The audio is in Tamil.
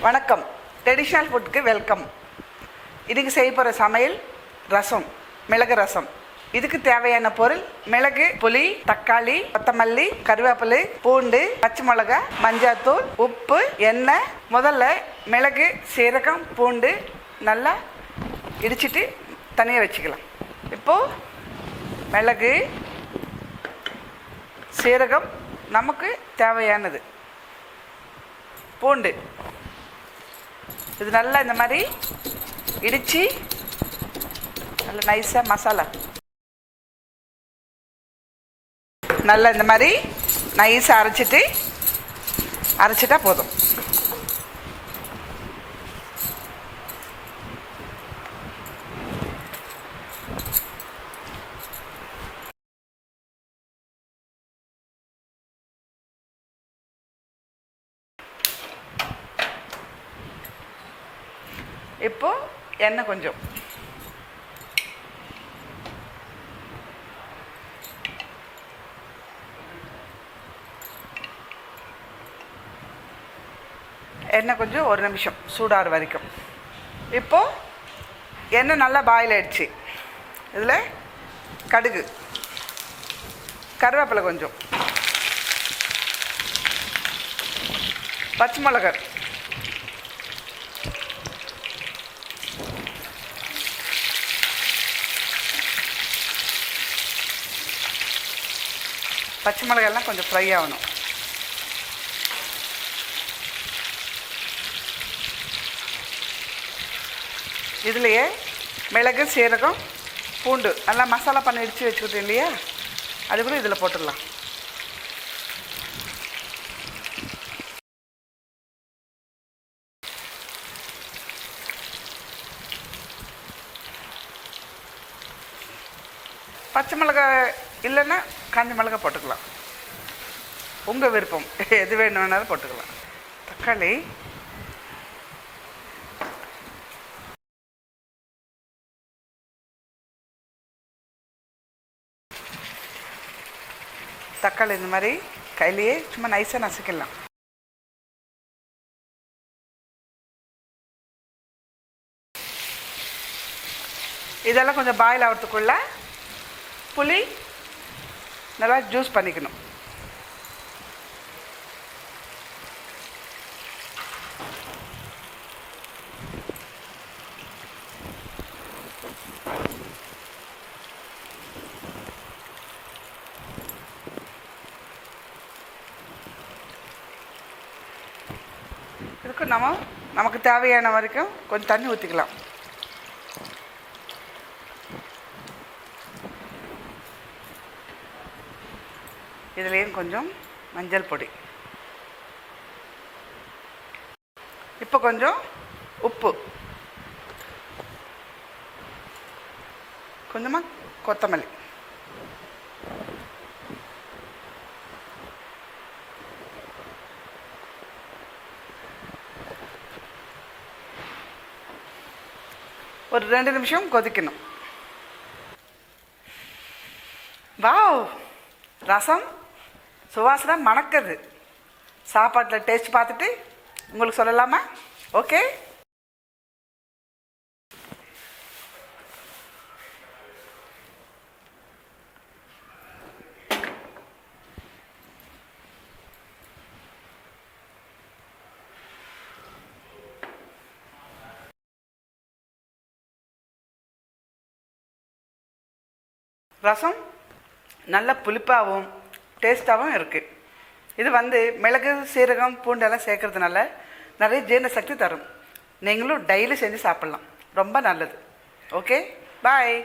வணக்கம். ட்ரெடிஷ்னல் ஃபுட்க்கு வெல்கம். இதுக்கு செய்ய போகிற சமையல் ரசம், மிளகு ரசம். இதுக்கு தேவையான பொருள் மிளகு, புளி, தக்காளி, கொத்தமல்லி, கருவேப்பிலை, பூண்டு, பச்சை மிளகாய், மஞ்சள்தூள், உப்பு, எண்ணெய். முதல்ல மிளகு, சீரகம், பூண்டு நல்லா இடிச்சிட்டு தனியாக வச்சுக்கலாம். இப்போது மிளகு, சீரகம் நமக்கு தேவையானது, பூண்டு இது நல்லா இந்த மாதிரி இடித்து நல்லா நைஸாக மசாலா நல்லா இந்த மாதிரி நைஸாக அரைச்சிட்டா போதும். இப்போ எண்ணெய் கொஞ்சம், எண்ணெய் கொஞ்சம் ஒரு நிமிஷம் சூடாகிற வரைக்கும். இப்போது எண்ணெய் நல்லா பாயில் ஆயிடுச்சு. இதில் கடுகு, கருவேப்பிலை கொஞ்சம், பச்சை மிளகாய், பச்சை மிளகாயெல்லாம் கொஞ்சம் ஃப்ரை ஆகணும். இதுலையே மிளகு, சீரகம், பூண்டு நல்லா மசாலா பண்ணி இடித்து வச்சுக்கிட்டோம் இல்லையா, அது கூட இதில் போட்டுடலாம். பச்சை மிளகாய் இல்லைன்னா காஞ்ச மிளகாய் போட்டுக்கலாம், உங்கள் விருப்பம், எது வேணும்னாலும் போட்டுக்கலாம். தக்காளி, தக்காளி இந்த மாதிரி கையிலேயே சும்மா நைஸாக நசுக்கலாம். இதெல்லாம் கொஞ்சம் பாயில் ஆகிறதுக்குள்ள புளி நல்லா ஜூஸ் பண்ணிக்கணும். இதுக்கு நமக்கு தேவையான வரைக்கும் கொஞ்சம் தண்ணி ஊற்றிக்கலாம். இதுலேயும் கொஞ்சம் மஞ்சள் பொடி, இப்போ கொஞ்சம் உப்பு, கொஞ்சமாக கொத்தமல்லி, ஒரு 2 நிமிஷம் கொதிக்கணும். வாவ், ரசம் சுவாசனை மணக்குது. சாப்பாட்டில் டேஸ்ட் பார்த்துட்டு உங்களுக்கு சொல்லலாமா? ஓகே. ரசம் நல்ல புளிப்பாகவும் டேஸ்ட்டாகவும் இருக்குது. இது மிளகு, சீரகம், பூண்டெல்லாம் சேர்க்கறதுனால நிறைய ஜீரண சக்தி தரும். நீங்களும் டெய்லி செஞ்சு சாப்பிட்லாம், ரொம்ப நல்லது. ஓகே, பாய்.